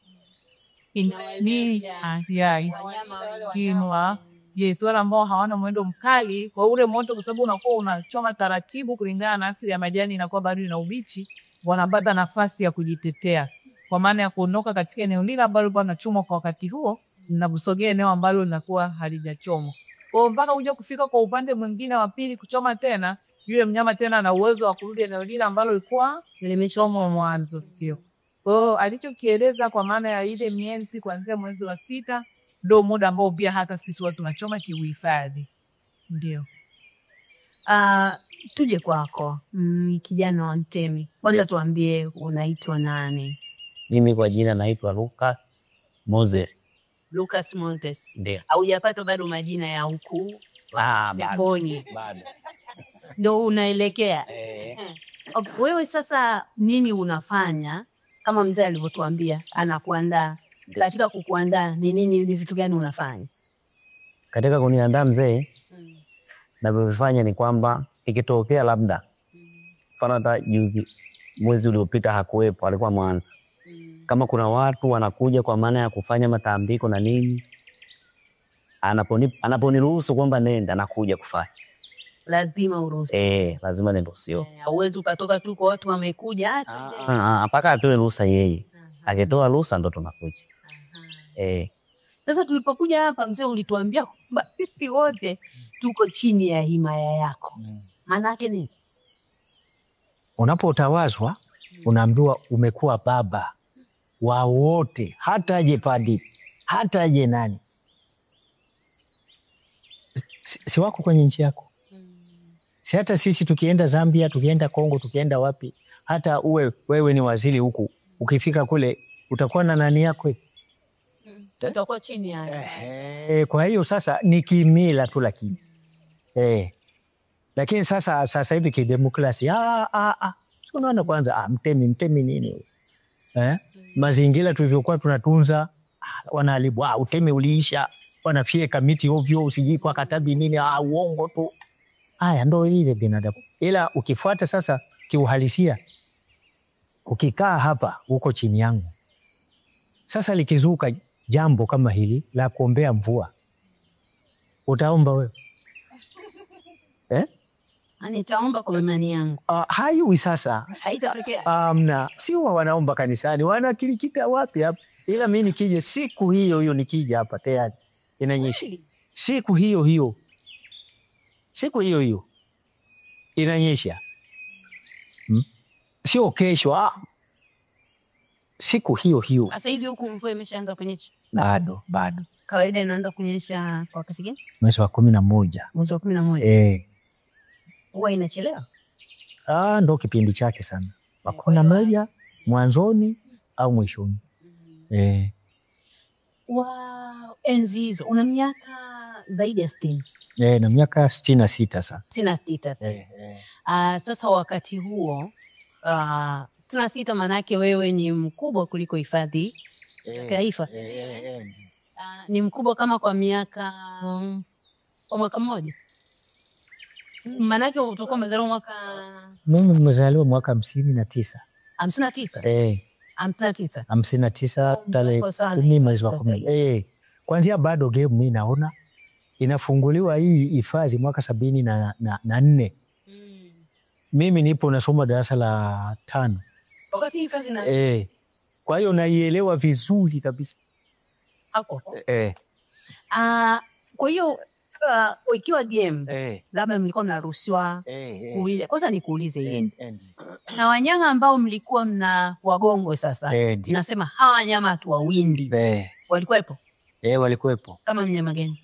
wale ambao hawana mwendo mkali kwa ule moto, kwa sababu unakuwa unachoma taratibu kulingana na asili ya majani, inakuwa bado ina ubichi, wanapata nafasi ya kujitetea. Kwa maana ya kuondoka katika eneo lile ambalo wanachoma kwa wakati huo na kusogea eneo ambalo linakuwa halijachomwa. Kwa mpaka uje kufika kwa upande mwingine wa pili kuchoma tena, yule mnyama tena ana uwezo wa kurudi eneo lile ambalo lilikuwa limechomwa mwanzo. Kwa hiyo alichokieleza kwa maana ya ile miezi kuanzia mwezi wa 6 ndio muda ambao pia hata sisi watu tunachoma kiuhifadhi. Ndio. Tuje kwako, kijana wa Mtemi. Kwanza tuambie unaitwa nani? Mimi kwa jina naitwa Lucas Moses. Lucas Moses. Ndio. Haujapata bado majina ya huku? Bado. Ndio unaelekea. Wewe sasa nini unafanya kama mzee alivyotuambia anakuandaa? Katika kukuandaa ni vitu gani unafanya? Katika kuniandaa mzee, ninavyofanya ni kwamba ikitokea labda mfano hata juzi mwezi uliopita hakuwepo, alikuwa Mwanza. Kama kuna watu wanakuja kwa maana ya kufanya matambiko na nini, anaponiruhusu kwamba nenda, nakuja kufanya. Lazima uruhusu. Lazima niruhusiwe. Hauwezi ukatoka tu kwa watu wamekuja. Mpaka atoe ruhusa yeye. Akitoa ruhusa ndo tunakuja. Sasa tulipokuja hapa mzee ulituambia kwamba sisi wote tuko chini ya himaya yako. Maana yake nini? Unapotawazwa unaambiwa umekuwa baba wa wote, hata aje padri, hata aje nani. Si wako kwenye nchi yako. Si hata sisi tukienda Zambia, tukienda Kongo, tukienda wapi, hata wewe ni waziri huku, ukifika kule utakuwa na nani yako? Utakuwa chini yake. Kwa hiyo sasa ni kimila tu lakini. Lakini sasa hivi kidemokrasia unaona kwanza mtemi nini? Mazingira tulivyokuwa tunatunza wanaharibu. Utemi uliisha, wanafieka miti ovyo, usiji kwa Katabi nini, uongo tu. Haya ndo ile binadamu. Ila ukifuata sasa kiuhalisia, ukikaa hapa uko chini yangu. Sasa likizuka jambo kama hili la kuombea mvua, utaomba wewe? Nitaomba kwa imani yangu. Haiwi sasa. Haitatokea. Amna, sio wanaomba kanisani, wanakirikita wapi hapa? Ila mimi nikija siku hiyo nikija hapa tayari inanyesha. Siku hiyo inanyesha. Sio kesho, siku hiyo. Sasa hivi huku mvua imeshaanza kunyesha. Bado. Kawaida inaanza kunyesha kwa wakati gani? Mwezi wa 11. Mwezi wa 11. Huwa inachelewa? Ndo kipindi chake sana. Hakuna moja mwanzoni au mwishoni. Enzi hizo una miaka zaidi ya 60. Na miaka 66 sasa. 66. Sasa wakati huo 66 manake wewe ni mkubwa kuliko hifadhi taifa. Ni mkubwa kama kwa mwaka mmoja. Manake utakuwa umezaliwa mwaka... Mimi nimezaliwa mwaka 59. 59? 59 tarehe 10 mwezi wa 10. Kwanza bado game mimi naona inafunguliwa hii hifadhi mwaka 74. Mimi nipo nasoma darasa la 5. Wakati hifadhi na... Kwa hiyo naielewa vizuri kabisa. Hapo. Kwa hiyo ikiwa game labda mlikuwa mnaruhusiwa kuwinda. Kwanza nikuulize yeye. Na wanyama ambao mlikuwa mna wagongwe sasa. Nasema hawa wanyama hatuwawindi. Walikuwepo? Walikuwepo. Kama mnyama gani?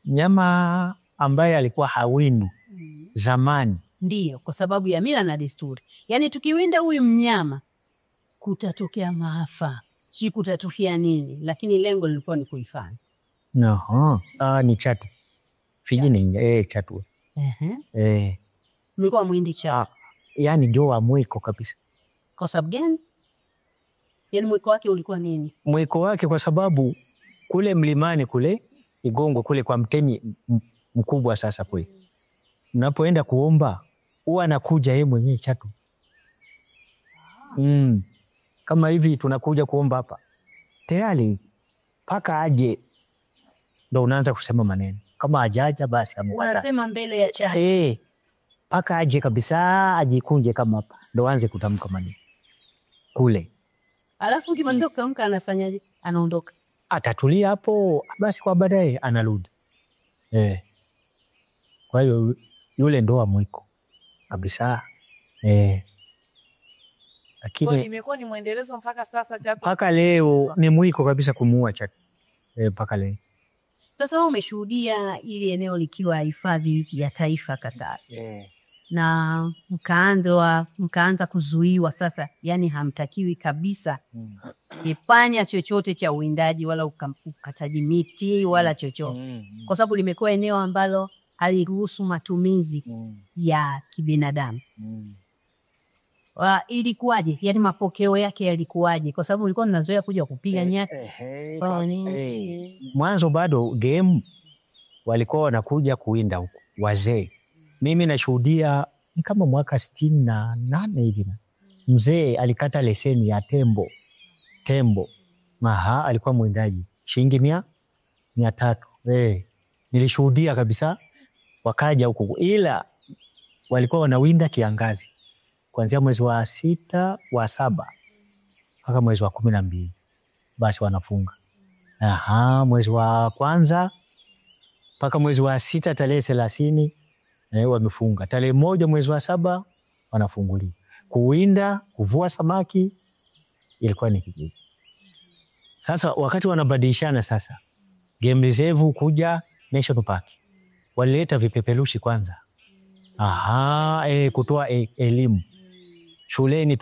Mnyama ambaye alikuwa hawindu zamani. Ndiyo, kwa sababu ya mila na desturi. Yaani tukiwinda huyu mnyama kutatokea maafa. Si kutatokea nini, lakini lengo lilikuwa ni kuifanya. Ni chatu. Fijini chatu. Mlikuwa mwindi chatu. Yaani ndio wa mwiko kabisa. Kwa sababu gani? Yaani mwiko wake ulikuwa nini? Mwiko wake kwa sababu kule mlimani kule Igongo kule kwa mtemi mkubwa sasa kule. Unapoenda kuomba huwa anakuja yeye mwenyewe chatu. Kama hivi tunakuja kuomba hapa. Tayari paka aje ndo unaanza kusema maneno. Kama hajaja basi wanasema mbele ya chatu. Paka aje kabisa, ajikunje kama hapa. Ndo anze kutamka maneno. Kule. Alafu ukimwondoka mka anafanyaje? Anaondoka. Atatulia hapo basi kwa baadaye anarudi. Kwa hiyo yule ndo wa mwiko kabisa. Lakini imekuwa ni muendelezo mpaka sasa chatu. Paka leo ni mwiko kabisa kumuua chatu. Paka leo. Sasa wewe umeshuhudia ili eneo likiwa hifadhi ya taifa Katavi. Na mkaanza kuzuiwa sasa, yani hamtakiwi kabisa kufanya chochote cha uwindaji wala ukataji miti wala chochote. Kwa sababu limekuwa eneo ambalo haliruhusu matumizi ya kibinadamu. Ilikuwaje? Yani mapokeo yake yalikuwaje? Kwa sababu ulikuwa mnazoea kuja kupiga nyati. Mwanzo bado game walikuwa wanakuja kuwinda huko wazee. Mimi nashuhudia ni kama mwaka 68 hivi. Mzee alikata leseni ya tembo. Alikuwa mwindaji. Shilingi 300. Nilishuhudia kabisa wakaja huko, ila walikuwa wanawinda kiangazi. Kuanzia mwezi wa 6, wa 7 mpaka mwezi wa 12 basi wanafunga. Mwezi wa kwanza mpaka mwezi wa 6 tarehe 30 wamefunga. Tarehe 1 mwezi wa 7 wanafungulia. Kuwinda, kuvua samaki ilikuwa ni kijiji. Sasa wakati wanabadilishana sasa, game reserve kuja National Park. Walileta vipeperushi kwanza. Kutoa elimu. Shuleni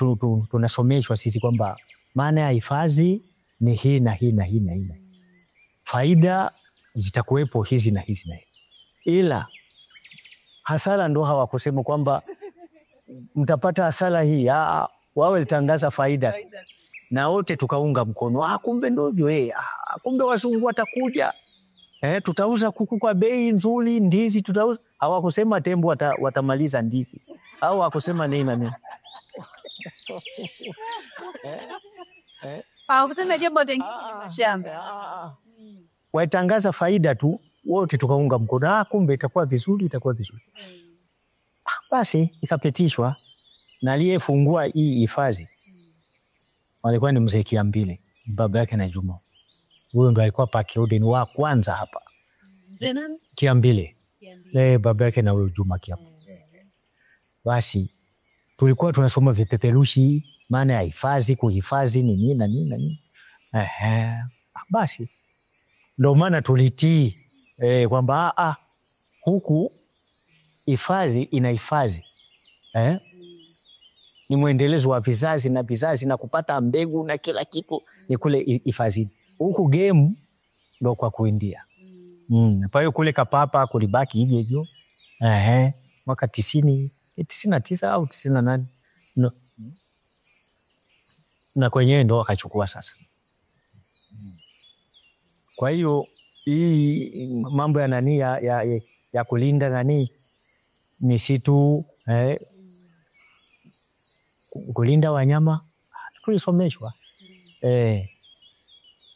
tunasomeshwa sisi kwamba maana ya hifadhi ni hii na hii na hii na hii. Faida zitakuwepo hizi na hizi na hizi. Ila hasara ndo hawakusema kwamba mtapata hasara hii. Wao walitangaza faida. Na wote tukaunga mkono. Kumbe ndio hivyo. Kumbe wazungu watakuja. Tutauza kuku kwa bei nzuri, ndizi tutauza. Hawakusema tembo watamaliza ndizi. Au hawakusema nini na nini. Kutenda jambo tengine shamba. Waitangaza faida tu, wote tukaunga mkono, kumbe itakuwa vizuri. Basi ikapitishwa, na aliyefungua hii hifadhi alikuwa ni mzee Kiambile, baba yake na Juma. Huyo ndo alikuwa park warden wa kwanza hapa. Kiambile. Baba yake na huyo Juma Kiambile. Basi tulikuwa tunasoma vipeperushi maana ya hifadhi, kuhifadhi ni nini na nini na nini. Basi ndio maana tulitii kwamba huku hifadhi inahifadhi ni muendelezo wa vizazi na vizazi, na kupata mbegu na kila kitu ni kule hifadhi. Huku game ndo kwa kuindia. Kwa hiyo kule Kapapa kulibaki hivyo hivyo. Mwaka 99 au 98 no. Na kwenyewe ndo wakachukua sasa. Kwa hiyo hii mambo ya nani ya kulinda nani misitu, kulinda wanyama tulisomeshwa.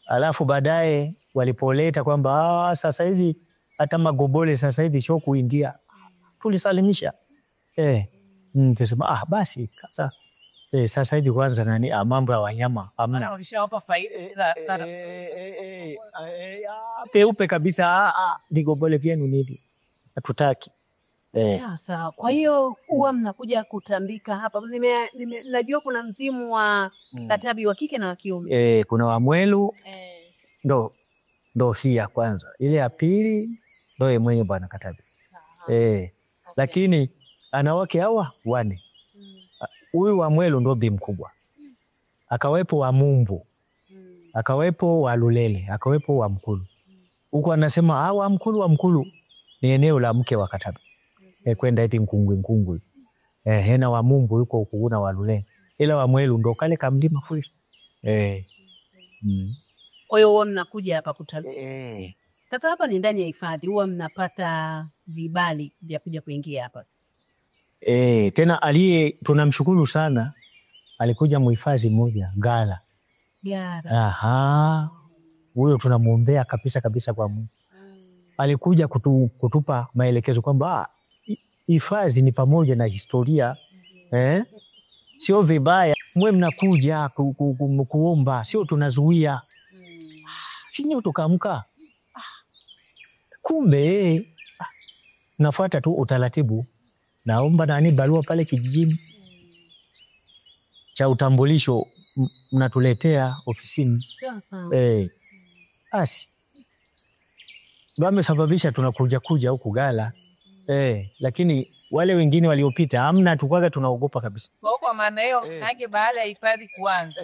Alafu baadaye walipoleta kwamba sasa hivi hata magobole sasa hivi sio kuingia, tulisalimisha. Tusema basi sasa hivi kwanza nani mambo ya wanyama hamna. Walishawapa faida peupe kabisa, vigobole vyenu nini hatutaki. Sawa. Kwa hiyo huwa mnakuja kutambika hapa. Najua kuna mzimu wa katabi wa kike na wa kiume. Kuna wa Mwelu ndo si ya kwanza, ile ya pili ndo yeye mwenye bwana katabi. Lakini anawake hawa wane. Huyu wa Mwelu ndo bi mkubwa, akawepo wa Mumbu, akawepo wa Lulele, akawepo wa Mkulu. Huko anasema wa Mkulu ni eneo la mke wa katabi. Kwenda eti Nkungwi. Na wa Mumbu yuko huko na wa Lulele. Ila wa Mwelu ndo kale kamlima full. Kwa hiyo huwa mnakuja hapa kutalii. Sasa hapa ni ndani ya hifadhi, huwa mnapata vibali vya kuja kuingia hapa. Tena tunamshukuru sana, alikuja muhifadhi mmoja Gala. Huyo tunamuombea kabisa kwa Mungu. Alikuja kutupa maelekezo kwamba hifadhi ni pamoja na historia. Sio vibaya mwe mnakuja kuomba, sio tunazuia. Sinyo tukamka. Kumbe nafuata tu utaratibu. Naomba nani barua pale kijijini cha utambulisho mnatuletea ofisini. Basi wamesababisha tunakuja huku Gala. Lakini wale wengine waliopita hamna, tukwaga tunaogopa kabisa. Kwa maana hiyo nake baada ya hifadhi kuanza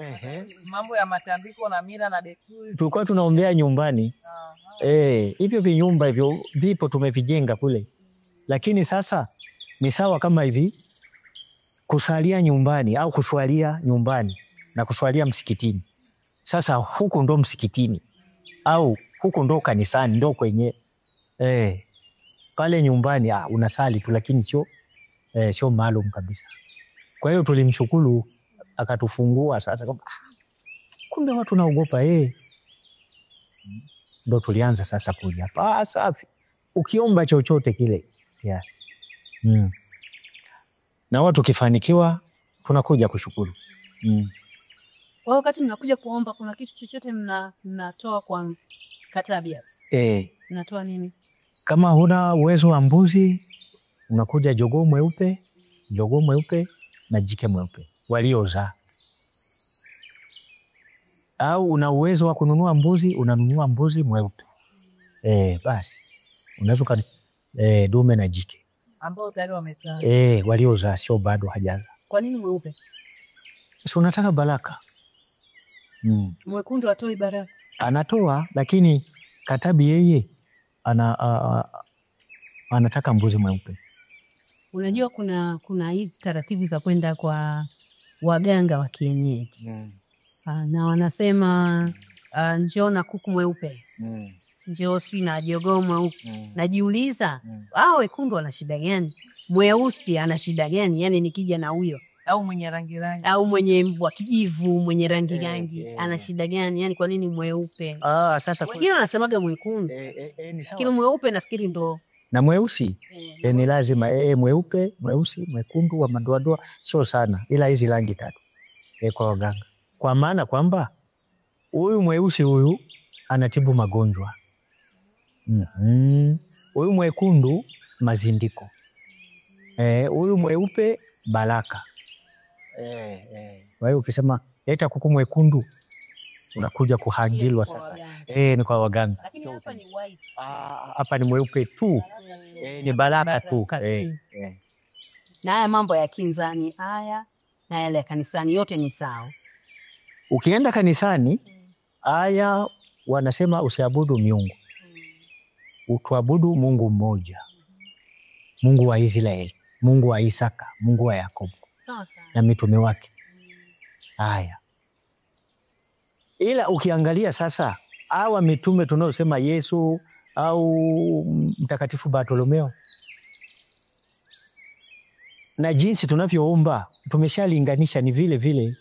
mambo ya matambiko na mila na desturi tulikuwa tunaombea nyumbani. Hivyo vinyumba hivyo vipo tumevijenga kule. Lakini sasa ni sawa kama hivi kusalia nyumbani au kuswalia nyumbani na kuswalia msikitini. Sasa huko ndo msikitini au huko ndo kanisani, ndo kwenye pale nyumbani unasali tu, lakini sio maalum kabisa. Kwa hiyo tulimshukuru akatufungua sasa kwamba kumbe watu naogopa. Ndo tulianza sasa kuja hapa. Safi, ukiomba chochote kile na watu kifanikiwa tunakuja kushukuru. Kwa wakati mnakuja kuomba kuna kitu chochote mnatoa kwa katabi? Mnatoa nini? Kama huna uwezo wa mbuzi unakuja jogoo mweupe na jike mweupe waliozaa. Au una uwezo wa kununua mbuzi, unanunua mbuzi mweupe. Basi unaweza dume na jike ambao tayari wamezaa. Waliozaa, sio bado hajaza. Kwa nini mweupe? Sio unataka baraka. Mwekundu atoi baraka. Anatoa, lakini katabi yeye anataka mbuzi mweupe. Unajua kuna hizi taratibu za kwenda kwa waganga wa kienyeji. Na wanasema njoo na kuku mweupe. Njoo si na jogoo mweupe. Najiuliza, wekundu ana shida gani? Mweusi ana shida gani? Yani nikija na huyo au mwenye rangi au mwenye wa kijivu, mwenye rangi ana shida gani? Yani kwa nini mweupe? Sasa Wengine wanasemaga mwekundu. ni sawa. Kile mweupe nafikiri ndo Na mweusi ni lazima mweupe, mweusi, mwekundu wa madoadoa sio sana, ila hizi rangi tatu kwa waganga, kwa maana kwamba huyu mweusi huyu anatibu magonjwa, huyu mwekundu mazindiko, huyu mweupe baraka. Kwa hiyo ukisema leta kuku mwekundu unakuja kuhangilwa sasa. Ni kwa waganga. lakini hapa ni white. Hapa ni mweupe tu. Ni baraka tu. Na haya mambo ya kinzani haya na yale ya kanisani yote ni sawa. Ukienda kanisani haya wanasema usiabudu miungu. Utuabudu Mungu mmoja. Mungu wa Israeli, Mungu wa Isaka, Mungu wa Yakobo na mitume wake. Haya. Ila ukiangalia sasa hawa mitume tunaosema Yesu au Mtakatifu Bartolomeo na jinsi tunavyoomba tumeshalinganisha, ni vile vile.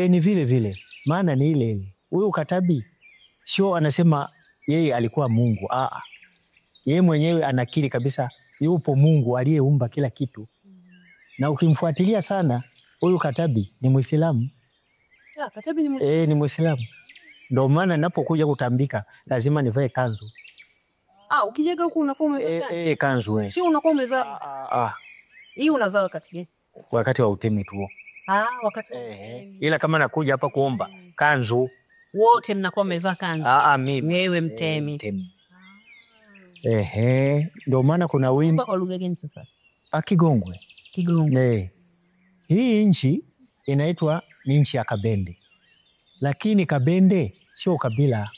Ni vile vile. Maana ni ile ile. Huyu Katabi sio anasema yeye alikuwa Mungu. Yeye mwenyewe anakiri kabisa yupo Mungu aliyeumba kila kitu. Na ukimfuatilia sana huyu Katabi ni Muislamu. Katabi ni Muislamu. Ni Muislamu. Ndio maana ninapokuja kutambika lazima nivae kanzu. Ukijega huku unakuwa umevaa kanzu sio unakuwa umevaa. Hii unavaa wakati gani? Wakati wa utemi tu. Wakati. Ila kama nakuja hapa kuomba kanzu, wote mnakuwa mmevaa kanzu. Mimi wewe mtemi. Ndio maana kuna wimbo kwa lugha gani sasa? Kigongwe. Kigongwe. Hii nchi inaitwa ni nchi ya Kabende. Lakini Kabende sio kabila.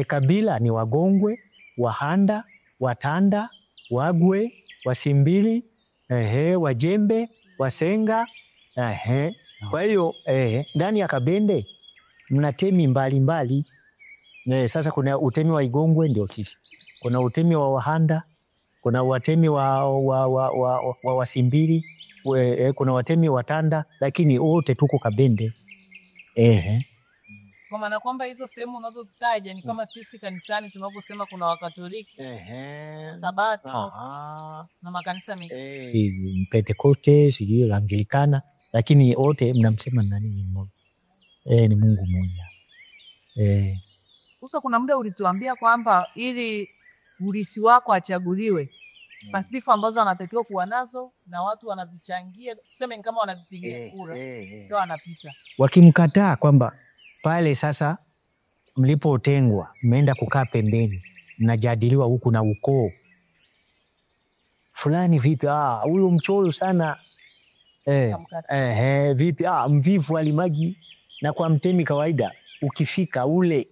Kabila ni Wagongwe, Wahanda, Watanda, Wagwe, Wasimbili, Wajembe, Wasenga. Kwa hiyo ndani ya Kabende mna temi mbalimbali. Sasa kuna utemi wa Igongwe ndio sisi. Kuna utemi wa Wahanda, kuna watemi wa Wasimbili, kuna watemi wa Tanda, lakini wote tuko Kabende. Kwa maana kwamba hizo sehemu unazotaja ni kama sisi kanisani tunaposema kuna Wakatoliki, Sabato na makanisa mengine. Pentekoste, sijui Anglikana, lakini wote mnamsema nani mmoja. Ni Mungu mmoja. Sasa kuna muda ulituambia kwamba ili urithi wako achaguliwe, sifa ambazo anatakiwa kuwa nazo na watu wanazichangia, tuseme kama wanazipigia kura, ndio wanapita. Wakimkataa kwamba pale sasa mlipotengwa mmeenda kukaa pembeni, mnajadiliwa huku na ukoo fulani, vipi huyo mchoyo sana, vipi mvivu alimagi. Na kwa mtemi kawaida ukifika ule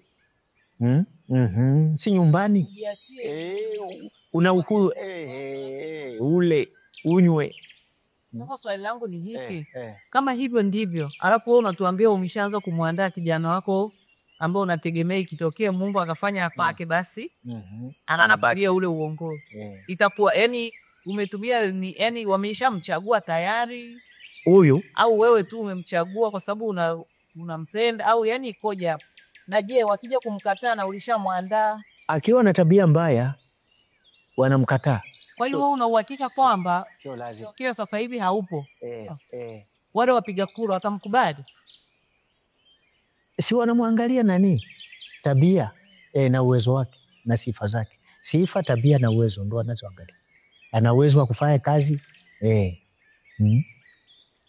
si nyumbani, una ukuu ule unywe. Sasa swali langu ni hiki, kama hivyo ndivyo, alafu wewe unatuambia umeshaanza kumwandaa kijana wako ambao unategemea ikitokea Mungu akafanya apake, basi anabakia ule uongozi, itakuwa yani umetumia yani wameshamchagua tayari huyu, au wewe tu umemchagua kwa sababu unamsenda, au yani ikoje hapo? Na je, wakija kumkataa na ulishamwandaa, akiwa na tabia mbaya wanamkataa. Kwa hiyo wewe una uhakika kwamba kile sasa hivi haupo? Wale wapiga kura watamkubali? Si wanamwangalia nani? Tabia na uwezo wake na sifa zake. Sifa, tabia na uwezo ndio wanazoangalia. Ana uwezo wa kufanya kazi,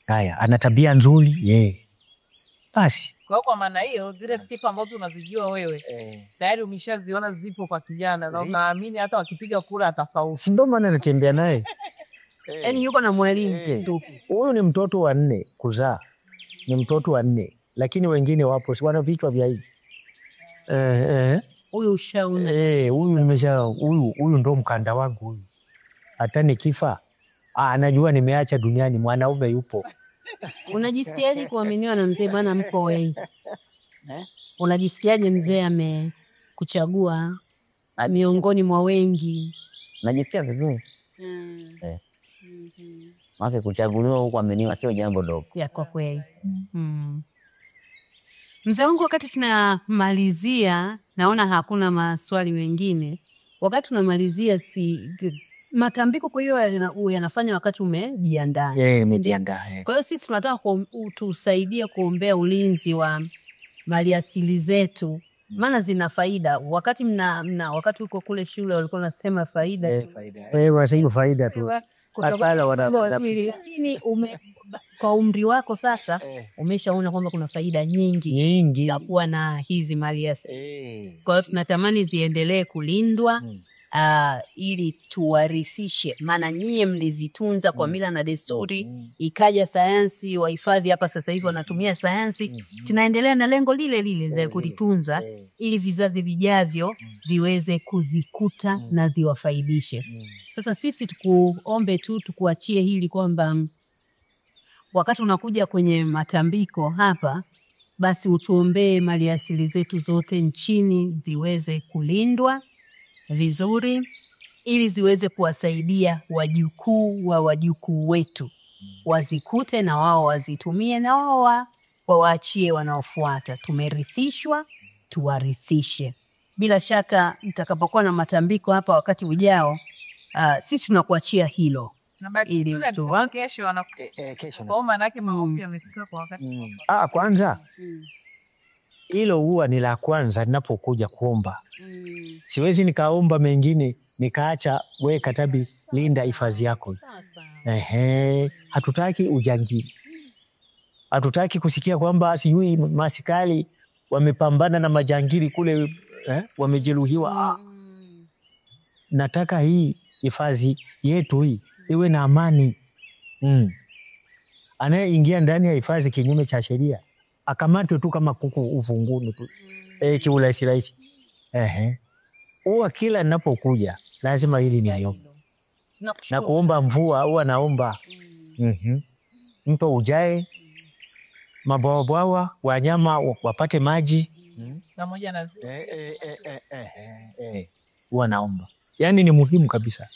haya, ana tabia nzuri, basi. Kwa maana hiyo zile sifa ambazo unazijua wewe tayari umeshaziona zipo kwa kijana na unaamini hata wakipiga kura atafaulu. Si ndio maana natembea naye. Yaani yuko na mwalimu tu. Huyu ni mtoto wa 4 kuzaa. Ni mtoto wa 4, lakini wengine wapo si wana vichwa vya hivi. Huyu ushaona. Huyu huyu ndo mkanda wangu huyu. Hata nikifa anajua nimeacha duniani, mwanaume yupo. Unajisikiaje kuaminiwa na mzee bwana mko wewe? Unajisikiaje mzee amekuchagua miongoni mwa wengi? Najisikia vizuri. Maana kuchaguliwa huko ameniwa sio jambo dogo. Ya kwa kweli. Mzee wangu, wakati tunamalizia, naona hakuna maswali mengine. Wakati tunamalizia, matambiko kwa hiyo yanafanya wakati umejiandaa. Umejiandaa. Kwa hiyo sisi tunataka tusaidia kuombea ulinzi wa maliasili zetu, maana zina faida. Wakati wakati uko kule shule walikuwa nasema faida. Faida tu. Lakini kwa umri wako sasa umeshaona kwamba kuna faida nyingi za kuwa na hizi maliasili. Kwa hiyo tunatamani ziendelee kulindwa ili tuwarithishe, maana nyie mlizitunza kwa mila na desturi. Ikaja sayansi, wahifadhi hapa sasa hivi wanatumia sayansi, tunaendelea na lengo lile za kulitunza ili vizazi vijavyo viweze kuzikuta na ziwafaidishe. Sasa sisi tukuombe tu, tukuachie hili kwamba wakati unakuja kwenye matambiko hapa, basi utuombee maliasili zetu zote nchini ziweze kulindwa vizuri ili ziweze kuwasaidia wajukuu wa wajukuu wetu, wazikute na wao wazitumie na wao wawaachie wanaofuata. Tumerithishwa, tuwarithishe. Bila shaka mtakapokuwa na matambiko hapa wakati ujao, sisi tunakuachia hilo. Ili kesho kwa maana yake maombi yamefika kwa wakati. Kwanza hilo huwa ni la kwanza ninapokuja kuomba. Siwezi nikaomba mengine nikaacha we katabi linda hifadhi yako. Hatutaki ujangili. Hatutaki kusikia kwamba sijui masikali wamepambana na majangili kule wamejeruhiwa. Nataka hii hifadhi yetu hii iwe na amani. Anayeingia ndani ya hifadhi kinyume cha sheria akamatwe tu kama kuku uvunguni tu. Kiurahisi. Huwa kila ninapokuja lazima hili ni ayombe. Na kuomba mvua huwa naomba mto ujae, mabwawa wanyama wapate maji pamoja na huwa naomba. Yaani ni muhimu kabisa.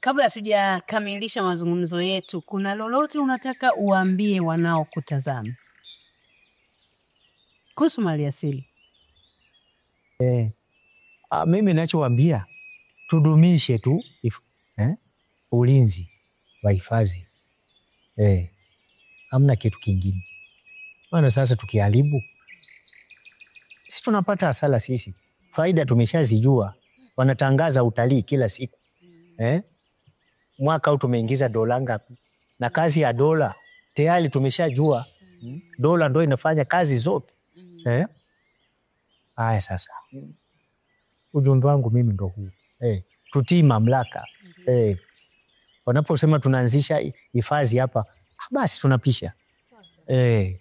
Kabla sijakamilisha mazungumzo yetu, kuna lolote unataka uambie wanaokutazama kuhusu maliasili? Mimi ninachowaambia tudumishe tu ulinzi wa hifadhi. Hamna kitu kingine. Maana sasa tukiharibu sisi tunapata hasara sisi. Faida tumeshazijua. Wanatangaza utalii kila siku. Mwaka huu tumeingiza dola ngapi? Na kazi ya dola tayari tumeshajua. Dola ndio inafanya kazi zote. Haya sasa. Ujumbe wangu mimi ndio huu. Tutii mamlaka. Wanaposema tunaanzisha hifadhi hapa, basi tunapisha.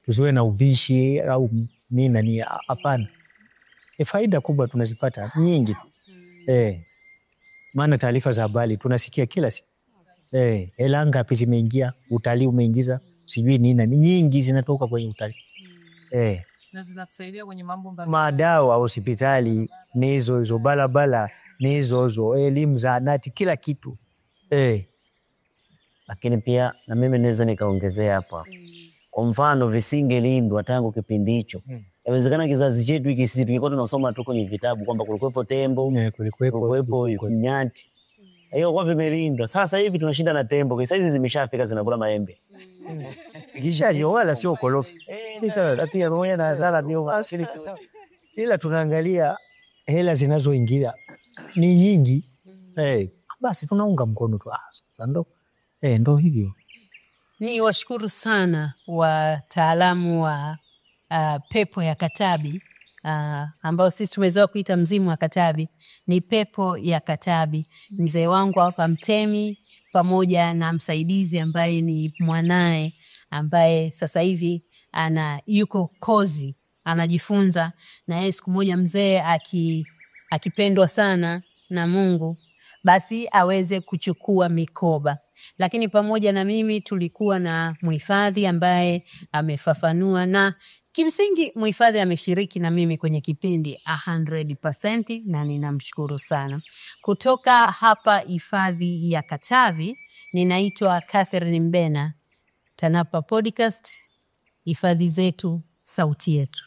Tusiwe na ubishi au nini hapana. Faida kubwa tunazipata nyingi. Maana taarifa za habari tunasikia kila siku. Hela ngapi zimeingia, utalii umeingiza, sijui nini nyingi zinatoka kwenye utalii. Na zinatusaidia kwenye mambo mbalimbali. Madawa, hospitali, ni hizo barabara, ni hizo elimu za anati, kila kitu. Lakini pia na mimi naweza nikaongezea hapa. Kwa mfano visingelindwa tangu kipindi hicho. Inawezekana kizazi chetu hiki sisi tungekuwa tunasoma tu kwenye vitabu kwamba kulikuwepo tembo, kulikuwepo nyati. Hiyo kwa vimelindwa. Sasa hivi tunashinda na tembo. Kwa hizi zimeshafika zinakula maembe. Kisha wala sio korofi. Pia pamoja na hasara ndio asili. Ila tunaangalia hela zinazoingia ni nyingi. Basi tunaunga mkono tu. Sasa ndo hivyo. Ni washukuru sana wataalamu wa pepo ya Katabi, ambao sisi tumezoea kuita mzimu wa Katabi. Ni pepo ya Katabi. Mzee wangu hapa Mtemi pamoja na msaidizi ambaye ni mwanae, ambaye sasa hivi yuko kozi anajifunza, na yeye siku moja mzee akipendwa sana na Mungu basi aweze kuchukua mikoba. Lakini pamoja na mimi tulikuwa na mhifadhi ambaye amefafanua, na kimsingi mhifadhi ameshiriki na mimi kwenye kipindi 100%, na ninamshukuru sana. Kutoka hapa hifadhi ya Katavi Ninaitwa Catherine Mbena. TANAPA Podcast, hifadhi zetu, sauti yetu.